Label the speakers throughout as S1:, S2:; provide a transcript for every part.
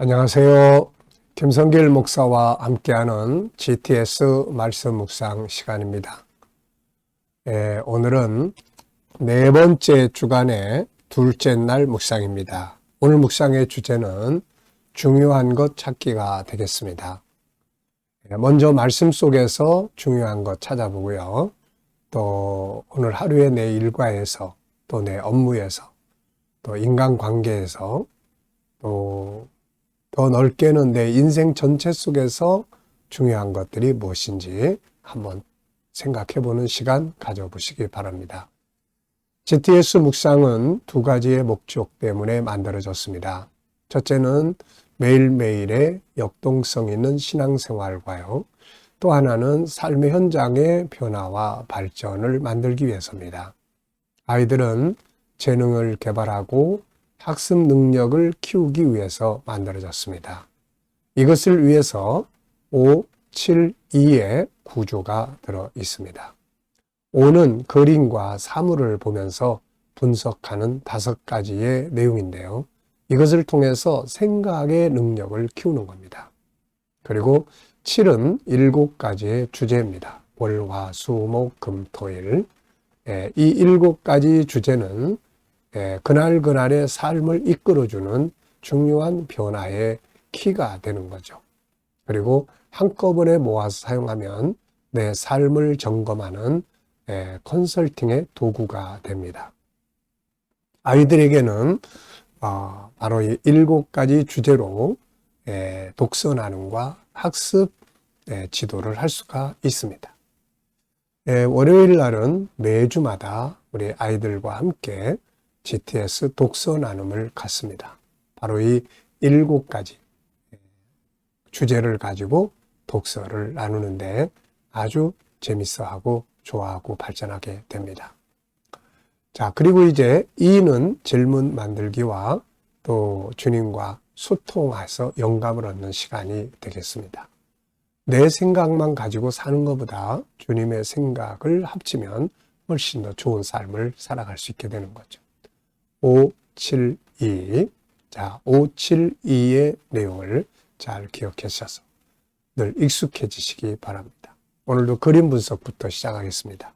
S1: 안녕하세요. 김성길 목사와 함께하는 GTS 말씀 묵상 시간입니다. 오늘은 네 번째 주간의 둘째 날 묵상입니다. 오늘 묵상의 주제는 중요한 것 찾기가 되겠습니다. 먼저 말씀 속에서 중요한 것 찾아보고요. 또 오늘 하루의 내 일과에서, 또 내 업무에서, 또 인간관계에서, 또 더 넓게는 내 인생 전체 속에서 중요한 것들이 무엇인지 한번 생각해보는 시간 가져보시기 바랍니다. GTS 묵상은 두 가지의 목적 때문에 만들어졌습니다. 첫째는 매일매일의 역동성 있는 신앙생활과요. 또 하나는 삶의 현장의 변화와 발전을 만들기 위해서입니다. 아이들은 재능을 개발하고 학습 능력을 키우기 위해서 만들어졌습니다. 이것을 위해서 5, 7, 2의 구조가 들어 있습니다. 5는 그림과 사물을 보면서 분석하는 5가지의 내용인데요. 이것을 통해서 생각의 능력을 키우는 겁니다. 그리고 7은 7가지의 주제입니다. 월, 화, 수, 목, 금, 토일. 이 7가지 주제는 그날그날의 삶을 이끌어주는 중요한 변화의 키가 되는 거죠. 그리고 한꺼번에 모아서 사용하면 내 삶을 점검하는 컨설팅의 도구가 됩니다. 아이들에게는 바로 이 7가지 주제로 독서 나눔과 학습 지도를 할 수가 있습니다. 월요일 날은 매주마다 우리 아이들과 함께 GTS 독서 나눔을 갖습니다. 바로 이 7가지 주제를 가지고 독서를 나누는데 아주 재밌어하고 좋아하고 발전하게 됩니다. 자, 그리고 이제 2는 질문 만들기와 또 주님과 소통해서 영감을 얻는 시간이 되겠습니다. 내 생각만 가지고 사는 것보다 주님의 생각을 합치면 훨씬 더 좋은 삶을 살아갈 수 있게 되는 거죠. 5, 7, 2. 자, 5, 7, 2의 내용을 잘 기억하셔서 늘 익숙해지시기 바랍니다. 오늘도 그림 분석부터 시작하겠습니다.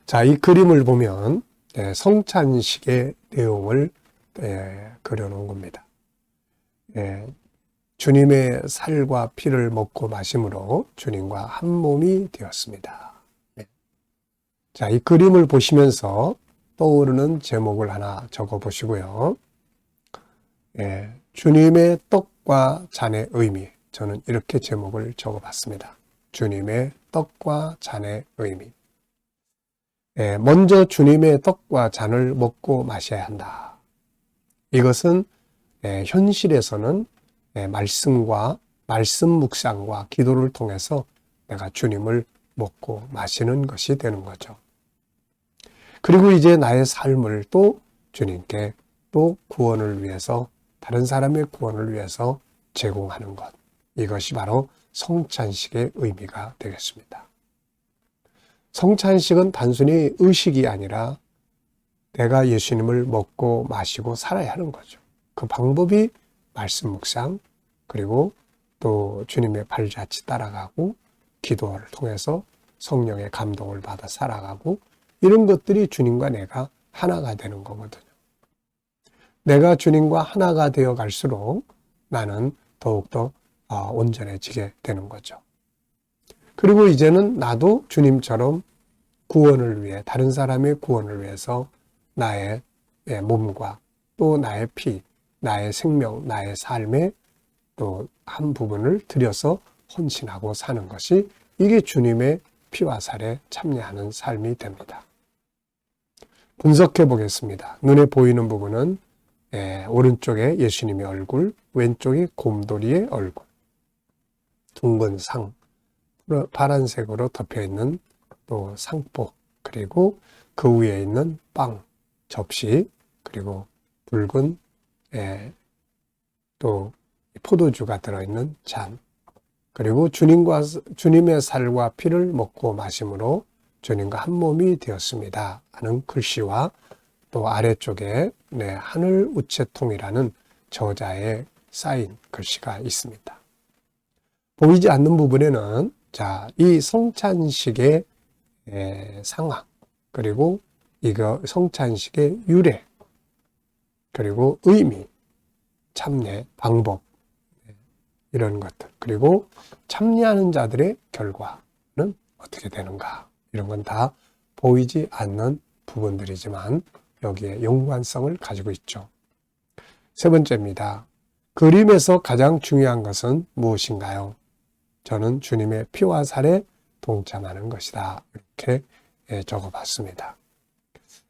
S1: 자, 이 그림을 보면 성찬식의 내용을 그려놓은 겁니다. 주님의 살과 피를 먹고 마심으로 주님과 한 몸이 되었습니다. 자, 이 그림을 보시면서 떠오르는 제목을 하나 적어 보시고요. 주님의 떡과 잔의 의미. 저는 이렇게 제목을 적어 봤습니다. 주님의 떡과 잔의 의미. 먼저 주님의 떡과 잔을 먹고 마셔야 한다. 이것은 현실에서는 말씀과 말씀 묵상과 기도를 통해서 내가 주님을 먹고 마시는 것이 되는 거죠. 그리고 이제 나의 삶을 또 주님께 또 구원을 위해서, 다른 사람의 구원을 위해서 제공하는 것. 이것이 바로 성찬식의 의미가 되겠습니다. 성찬식은 단순히 의식이 아니라 내가 예수님을 먹고 마시고 살아야 하는 거죠. 그 방법이 말씀 묵상, 그리고 또 주님의 발자취 따라가고 기도를 통해서 성령의 감동을 받아 살아가고, 이런 것들이 주님과 내가 하나가 되는 거거든요. 내가 주님과 하나가 되어 갈수록 나는 더욱더 온전해지게 되는 거죠. 그리고 이제는 나도 주님처럼 구원을 위해, 다른 사람의 구원을 위해서 나의 몸과 또 나의 피, 나의 생명, 나의 삶의 또 한 부분을 들여서 헌신하고 사는 것이, 이게 주님의 피와 살에 참여하는 삶이 됩니다. 분석해 보겠습니다. 눈에 보이는 부분은 오른쪽에 예수님의 얼굴, 왼쪽이 곰돌이의 얼굴, 둥근 상, 파란색으로 덮여있는 또 상복, 그리고 그 위에 있는 빵, 접시, 그리고 붉은 또 포도주가 들어있는 잔, 그리고 주님의 살과 피를 먹고 마심으로 주님과 한 몸이 되었습니다 하는 글씨와 또 아래쪽에 하늘 우체통이라는 저자의 사인 글씨가 있습니다. 보이지 않는 부분에는 이 성찬식의 상황, 그리고 이거 성찬식의 유래, 그리고 의미, 참여, 방법, 이런 것들, 그리고 참여하는 자들의 결과는 어떻게 되는가, 이런 건 다 보이지 않는 부분들이지만 여기에 연관성을 가지고 있죠. 세 번째입니다. 그림에서 가장 중요한 것은 무엇인가요? 저는 주님의 피와 살에 동참하는 것이다. 이렇게 적어봤습니다.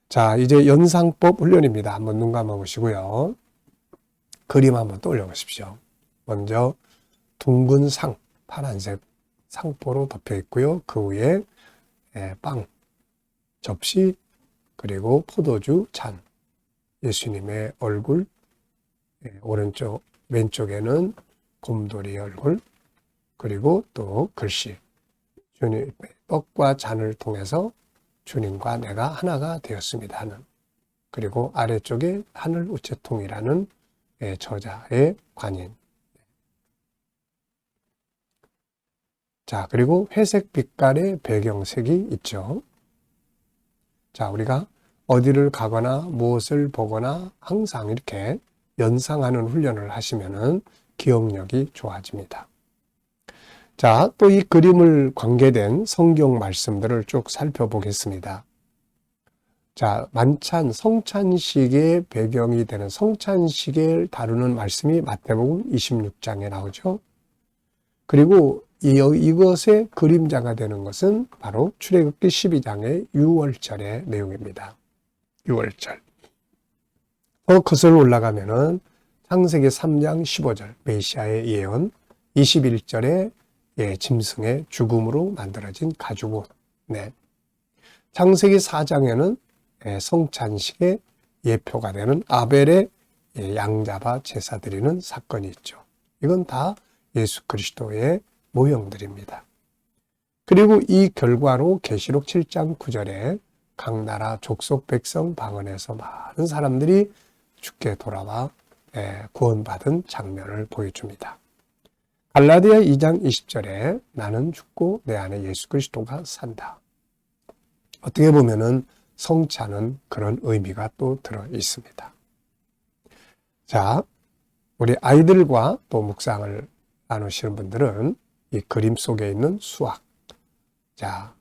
S1: 자, 이제 연상법 훈련입니다. 한번 눈 감아보시고요. 그림 한번 떠올려 보십시오. 먼저 둥근 상, 파란색 상포로 덮여 있고요. 그 위에 빵, 접시, 그리고 포도주 잔, 예수님의 얼굴, 오른쪽, 왼쪽에는 곰돌이 얼굴, 그리고 또 글씨, 주님의 떡과 잔을 통해서 주님과 내가 하나가 되었습니다 하는, 그리고 아래쪽에 하늘 우체통이라는 저자의 관인. 자, 그리고 회색 빛깔의 배경색이 있죠. 자, 우리가 어디를 가거나 무엇을 보거나 항상 이렇게 연상하는 훈련을 하시면은 기억력이 좋아집니다. 자, 또 이 그림을 관계된 성경 말씀들을 쭉 살펴보겠습니다. 자, 만찬, 성찬식의 배경이 되는 성찬식을 다루는 말씀이 마태복음 26장에 나오죠. 그리고 이것의 그림자가 되는 것은 바로 출애굽기 12장의 유월절의 내용입니다. 유월절. 거슬러 올라가면은 창세기 3장 15절 메시아의 예언, 21절에 짐승의 죽음으로 만들어진 가죽옷. 네. 창세기 4장에는 성찬식의 예표가 되는 아벨의 양 잡아 제사 드리는 사건이 있죠. 이건 다 예수 그리스도의 모형들입니다. 그리고 이 결과로 계시록 7장 9절에 각 나라 족속 백성 방언에서 많은 사람들이 주께 돌아와 구원받은 장면을 보여줍니다. 갈라디아 2장 20절에 나는 죽고 내 안에 예수 그리스도가 산다. 어떻게 보면은 성찬은 그런 의미가 또 들어 있습니다. 자, 우리 아이들과 또 묵상을 나누시는 분들은 이 그림 속에 있는 수학. 자,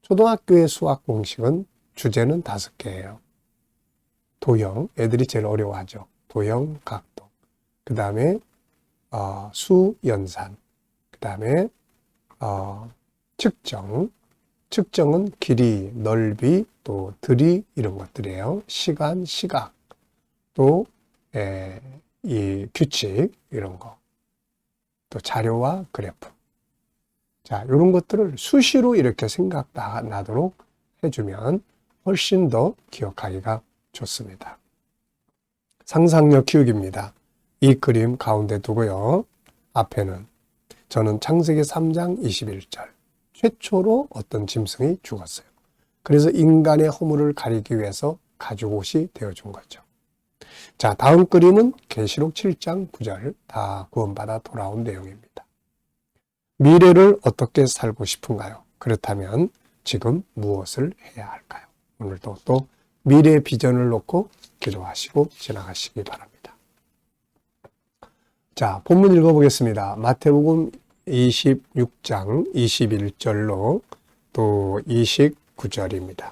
S1: 초등학교의 수학 공식은 주제는 5개예요. 도형, 애들이 제일 어려워하죠. 도형, 각도. 그 다음에 수, 연산. 그 다음에 측정. 측정은 길이, 넓이, 또 들이 이런 것들이에요. 시간, 시각. 또 이 규칙 이런 거. 또 자료와 그래프. 자, 이런 것들을 수시로 이렇게 생각나도록 해주면 훨씬 더 기억하기가 좋습니다. 상상력 키우기입니다. 이 그림 가운데 두고요. 앞에는 저는 창세기 3장 21절 최초로 어떤 짐승이 죽었어요. 그래서 인간의 허물을 가리기 위해서 가죽옷이 되어준 거죠. 자, 다음 그림은 계시록 7장 9절 다 구원받아 돌아온 내용입니다. 미래를 어떻게 살고 싶은가요? 그렇다면 지금 무엇을 해야 할까요? 오늘도 또 미래의 비전을 놓고 기도하시고 지나가시기 바랍니다. 자, 본문 읽어보겠습니다. 마태복음 26장 21절로 또 29절입니다.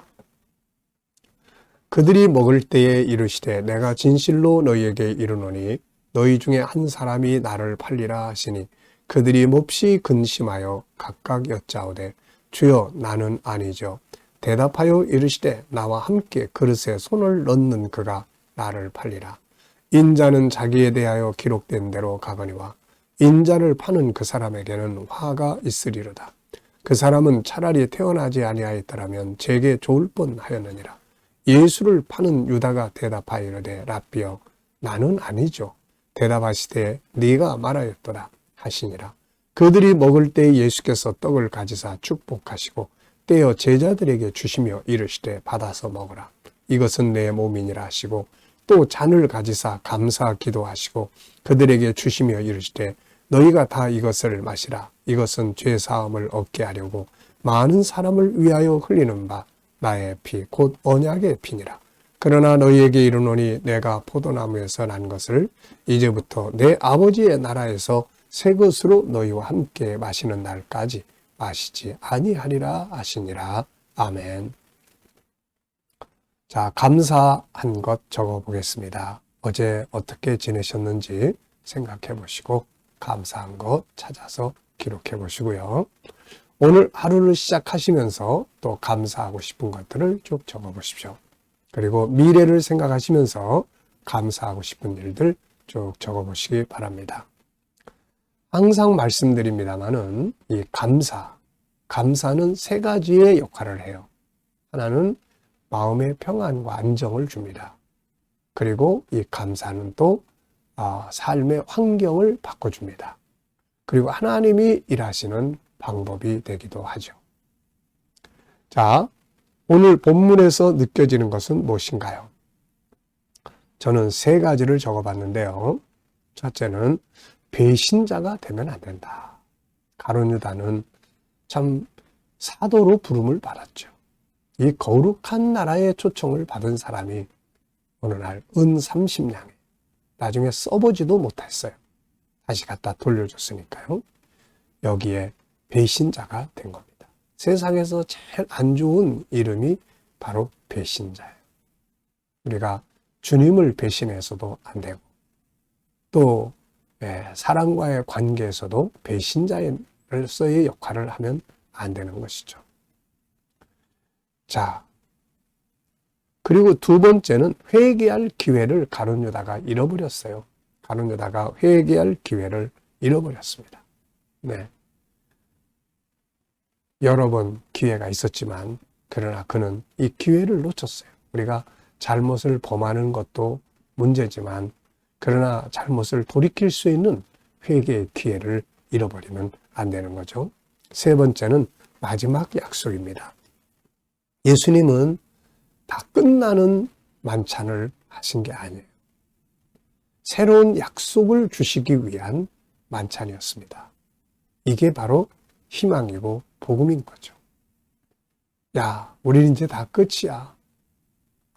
S1: 그들이 먹을 때에 이르시되 내가 진실로 너희에게 이르노니 너희 중에 한 사람이 나를 팔리라 하시니 그들이 몹시 근심하여 각각 여짜오되 주여 나는 아니죠. 대답하여 이르시되 나와 함께 그릇에 손을 넣는 그가 나를 팔리라. 인자는 자기에 대하여 기록된 대로 가거니와 인자를 파는 그 사람에게는 화가 있으리로다. 그 사람은 차라리 태어나지 아니하였더라면 제게 좋을 뻔하였느니라. 예수를 파는 유다가 대답하여 이르되 랍비여 나는 아니죠. 대답하시되 네가 말하였도다 하시니라. 그들이 먹을 때 예수께서 떡을 가지사 축복하시고 떼어 제자들에게 주시며 이르시되 받아서 먹으라. 이것은 내 몸이니라 하시고 또 잔을 가지사 감사 기도하시고 그들에게 주시며 이르시되 너희가 다 이것을 마시라. 이것은 죄 사함을 얻게 하려고 많은 사람을 위하여 흘리는 바 나의 피 곧 언약의 피니라. 그러나 너희에게 이르노니 내가 포도나무에서 난 것을 이제부터 내 아버지의 나라에서 새 것으로 너희와 함께 마시는 날까지 마시지 아니하리라 하시니라. 아멘. 자, 감사한 것 적어 보겠습니다. 어제 어떻게 지내셨는지 생각해 보시고 감사한 것 찾아서 기록해 보시고요. 오늘 하루를 시작하시면서 또 감사하고 싶은 것들을 쭉 적어 보십시오. 그리고 미래를 생각하시면서 감사하고 싶은 일들 쭉 적어 보시기 바랍니다. 항상 말씀드립니다마는 이 감사는 세 가지의 역할을 해요. 하나는 마음의 평안과 안정을 줍니다. 그리고 이 감사는 또 삶의 환경을 바꿔줍니다. 그리고 하나님이 일하시는 방법이 되기도 하죠. 자, 오늘 본문에서 느껴지는 것은 무엇인가요? 저는 세 가지를 적어봤는데요. 첫째는 배신자가 되면 안 된다. 가룟 유다는 참 사도로 부름을 받았죠. 이 거룩한 나라의 초청을 받은 사람이 어느 날 은 30냥에 나중에 써보지도 못했어요. 다시 갖다 돌려줬으니까요. 여기에 배신자가 된 겁니다. 세상에서 제일 안 좋은 이름이 바로 배신자예요. 우리가 주님을 배신해서도 안 되고 또 사람과의 관계에서도 배신자로서의 역할을 하면 안 되는 것이죠. 자, 그리고 두 번째는 회개할 기회를 가룟 유다가 잃어버렸어요. 가룟 유다가 회개할 기회를 잃어버렸습니다. 네. 여러 번 기회가 있었지만 그러나 그는 이 기회를 놓쳤어요. 우리가 잘못을 범하는 것도 문제지만 그러나 잘못을 돌이킬 수 있는 회개의 기회를 잃어버리면 안 되는 거죠. 세 번째는 마지막 약속입니다. 예수님은 다 끝나는 만찬을 하신 게 아니에요. 새로운 약속을 주시기 위한 만찬이었습니다. 이게 바로 희망이고 복음인 거죠. 야, 우리는 이제 다 끝이야.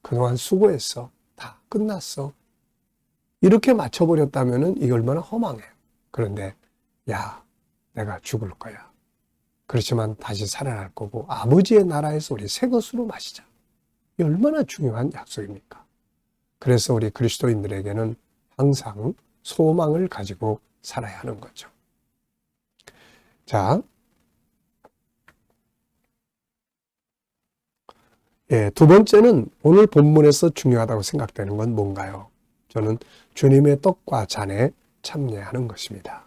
S1: 그동안 수고했어. 다 끝났어. 이렇게 맞춰버렸다면 이게 얼마나 허망해요. 그런데 야, 내가 죽을 거야. 그렇지만 다시 살아날 거고 아버지의 나라에서 우리 새 것으로 마시자. 이 얼마나 중요한 약속입니까? 그래서 우리 그리스도인들에게는 항상 소망을 가지고 살아야 하는 거죠. 자, 두 번째는 오늘 본문에서 중요하다고 생각되는 건 뭔가요? 저는 주님의 떡과 잔에 참여하는 것입니다.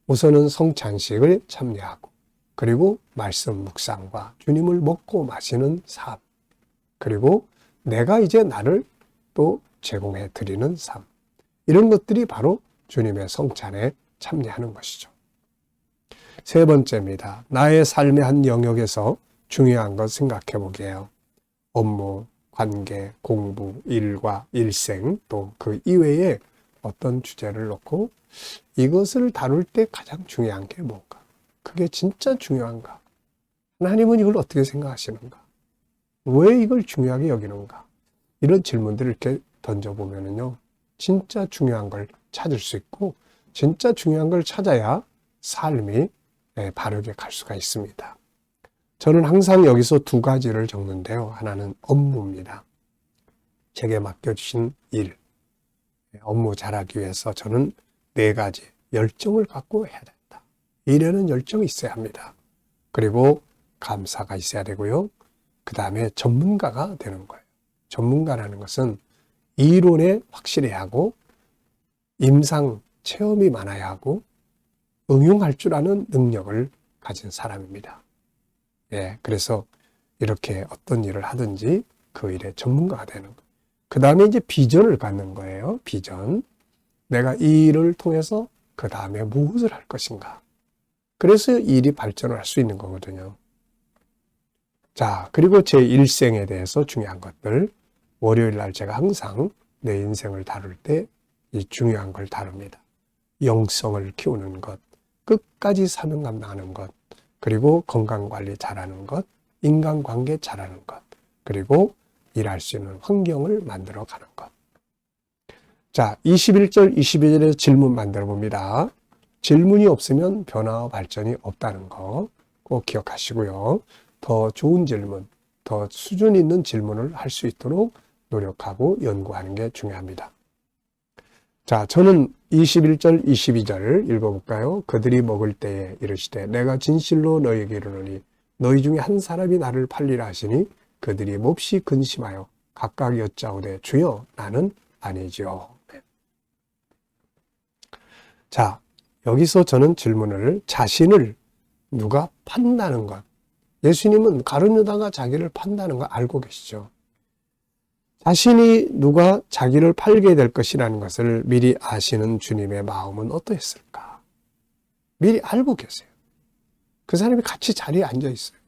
S1: 우선은 성찬식을 참여하고 그리고 말씀 묵상과 주님을 먹고 마시는 삶, 그리고 내가 이제 나를 또 제공해 드리는 삶, 이런 것들이 바로 주님의 성찬에 참여하는 것이죠. 세 번째입니다. 나의 삶의 한 영역에서 중요한 것 생각해 보게요. 업무, 관계, 공부, 일과 일생, 또 그 이외에 어떤 주제를 놓고 이것을 다룰 때 가장 중요한 게 뭔가? 그게 진짜 중요한가? 하나님은 이걸 어떻게 생각하시는가? 왜 이걸 중요하게 여기는가? 이런 질문들을 이렇게 던져보면요. 진짜 중요한 걸 찾을 수 있고, 진짜 중요한 걸 찾아야 삶이 바르게 갈 수가 있습니다. 저는 항상 여기서 두 가지를 적는데요. 하나는 업무입니다. 제게 맡겨주신 일, 업무 잘하기 위해서 저는 네 가지 열정을 갖고 해야 된다. 일에는 열정이 있어야 합니다. 그리고 감사가 있어야 되고요. 그 다음에 전문가가 되는 거예요. 전문가라는 것은 이론에 확실해야 하고 임상 체험이 많아야 하고 응용할 줄 아는 능력을 가진 사람입니다. 그래서 이렇게 어떤 일을 하든지 그 일의 전문가가 되는 거예요. 그 다음에 이제 비전을 갖는 거예요. 비전. 내가 이 일을 통해서 그 다음에 무엇을 할 것인가. 그래서 이 일이 발전을 할 수 있는 거거든요. 자, 그리고 제 일생에 대해서 중요한 것들. 월요일 날 제가 항상 내 인생을 다룰 때 이 중요한 걸 다룹니다. 영성을 키우는 것, 끝까지 사명감 나는 것, 그리고 건강관리 잘하는 것, 인간관계 잘하는 것, 그리고 일할 수 있는 환경을 만들어 가는 것. 자, 21절, 22절에 질문 만들어 봅니다. 질문이 없으면 변화와 발전이 없다는 거 꼭 기억하시고요. 더 좋은 질문, 더 수준 있는 질문을 할 수 있도록 노력하고 연구하는 게 중요합니다. 자, 저는 21절, 22절 읽어볼까요? 그들이 먹을 때에 이르시되 내가 진실로 너희에게 이르노니 너희 중에 한 사람이 나를 팔리라 하시니 그들이 몹시 근심하여 각각 여짜오되 주여 나는 아니지요. 자, 여기서 저는 질문을 자신을 누가 판다는 것. 예수님은 가룟 유다가 자기를 판다는 거 알고 계시죠. 자신이 누가 자기를 팔게 될 것이라는 것을 미리 아시는 주님의 마음은 어떠했을까? 미리 알고 계세요. 그 사람이 같이 자리에 앉아 있어요.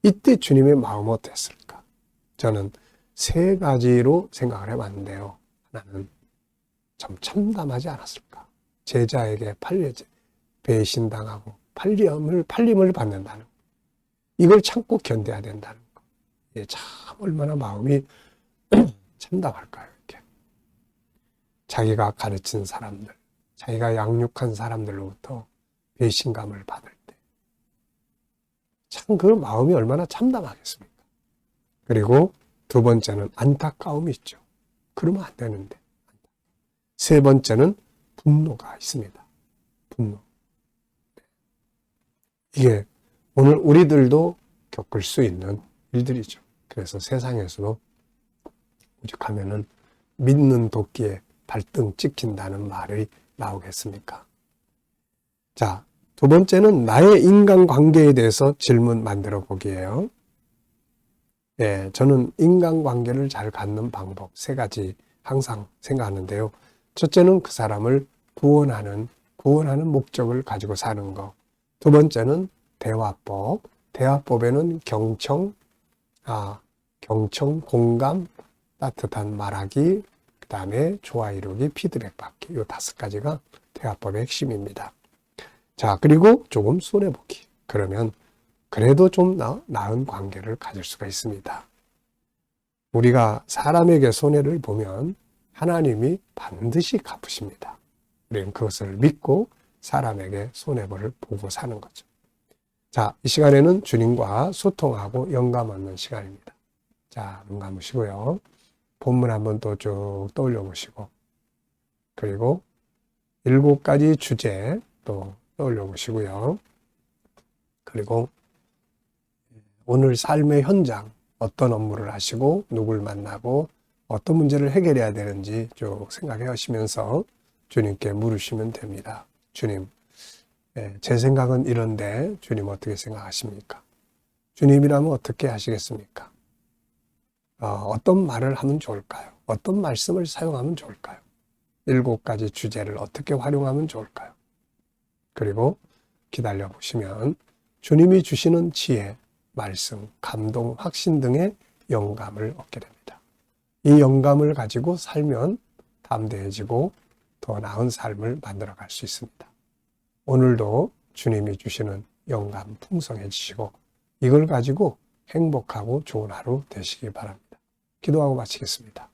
S1: 이때 주님의 마음은 어땠을까? 저는 세 가지로 생각을 해봤는데요. 하나는 참 참담하지 않았을까? 제자에게 배신당하고 팔림을 받는다는 거. 이걸 참고 견뎌야 된다는 거. 이게 참 얼마나 마음이 참담할까요? 이렇게. 자기가 가르친 사람들, 자기가 양육한 사람들로부터 배신감을 받을 때. 참 그 마음이 얼마나 참담하겠습니까? 그리고 두 번째는 안타까움이 있죠. 그러면 안 되는데. 세 번째는 분노가 있습니다. 분노. 이게 오늘 우리들도 겪을 수 있는 일들이죠. 그래서 세상에서도 오죽하면은 믿는 도끼에 발등 찍힌다는 말이 나오겠습니까? 자, 두 번째는 나의 인간관계에 대해서 질문 만들어 보기예요. 예, 저는 인간관계를 잘 갖는 방법 세 가지 항상 생각하는데요. 첫째는 그 사람을 구원하는 목적을 가지고 사는 것. 두 번째는 대화법. 대화법에는 경청, 공감, 따뜻한 말하기, 그 다음에 좋아 이루기, 피드백 받기. 이 5가지가 대화법의 핵심입니다. 자, 그리고 조금 손해보기. 그러면 그래도 좀 나은 관계를 가질 수가 있습니다. 우리가 사람에게 손해를 보면 하나님이 반드시 갚으십니다. 우리는 그것을 믿고 사람에게 손해를 보고 사는 거죠. 자, 이 시간에는 주님과 소통하고 영감 얻는 시간입니다. 자, 눈 감으시고요. 본문 한번 또 쭉 떠올려 보시고, 그리고 7가지 주제 또 떠올려 보시고요. 그리고 오늘 삶의 현장, 어떤 업무를 하시고 누굴 만나고 어떤 문제를 해결해야 되는지 쭉 생각해 하시면서 주님께 물으시면 됩니다. 주님, 제 생각은 이런데 주님 어떻게 생각하십니까? 주님이라면 어떻게 하시겠습니까? 어떤 말을 하면 좋을까요? 어떤 말씀을 사용하면 좋을까요? 7가지 주제를 어떻게 활용하면 좋을까요? 그리고 기다려 보시면 주님이 주시는 지혜, 말씀, 감동, 확신 등의 영감을 얻게 됩니다. 이 영감을 가지고 살면 담대해지고 더 나은 삶을 만들어갈 수 있습니다. 오늘도 주님이 주시는 영감 풍성해지시고 이걸 가지고 행복하고 좋은 하루 되시기 바랍니다. 기도하고 마치겠습니다.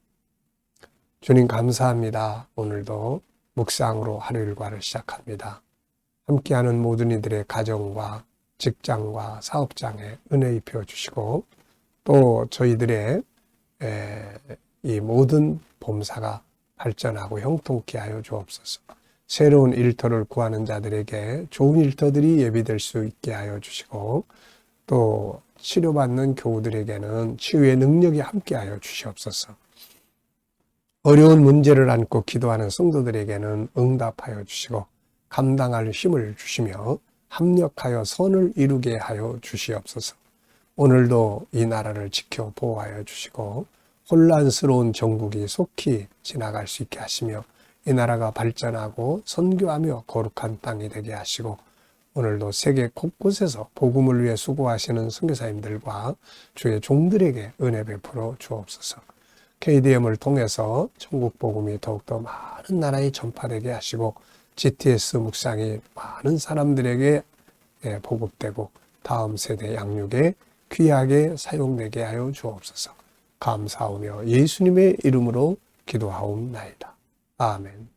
S1: 주님 감사합니다. 오늘도 묵상으로 하루 일과를 시작합니다. 함께하는 모든 이들의 가정과 직장과 사업장에 은혜 입혀 주시고 또 저희들의 이 모든 범사가 발전하고 형통케 하여 주옵소서. 새로운 일터를 구하는 자들에게 좋은 일터들이 예비될 수 있게 하여 주시고 또 치료받는 교우들에게는 치유의 능력이 함께 하여 주시옵소서. 어려운 문제를 안고 기도하는 성도들에게는 응답하여 주시고 감당할 힘을 주시며 합력하여 선을 이루게 하여 주시옵소서. 오늘도 이 나라를 지켜 보호하여 주시고 혼란스러운 정국이 속히 지나갈 수 있게 하시며 이 나라가 발전하고 선교하며 거룩한 땅이 되게 하시고 오늘도 세계 곳곳에서 복음을 위해 수고하시는 선교사님들과 주의 종들에게 은혜 베풀어 주옵소서. KDM을 통해서 천국 복음이 더욱더 많은 나라에 전파되게 하시고 GTS 묵상이 많은 사람들에게 보급되고 다음 세대 양육에 귀하게 사용되게 하여 주옵소서. 감사하며 예수님의 이름으로 기도하옵나이다. 아멘.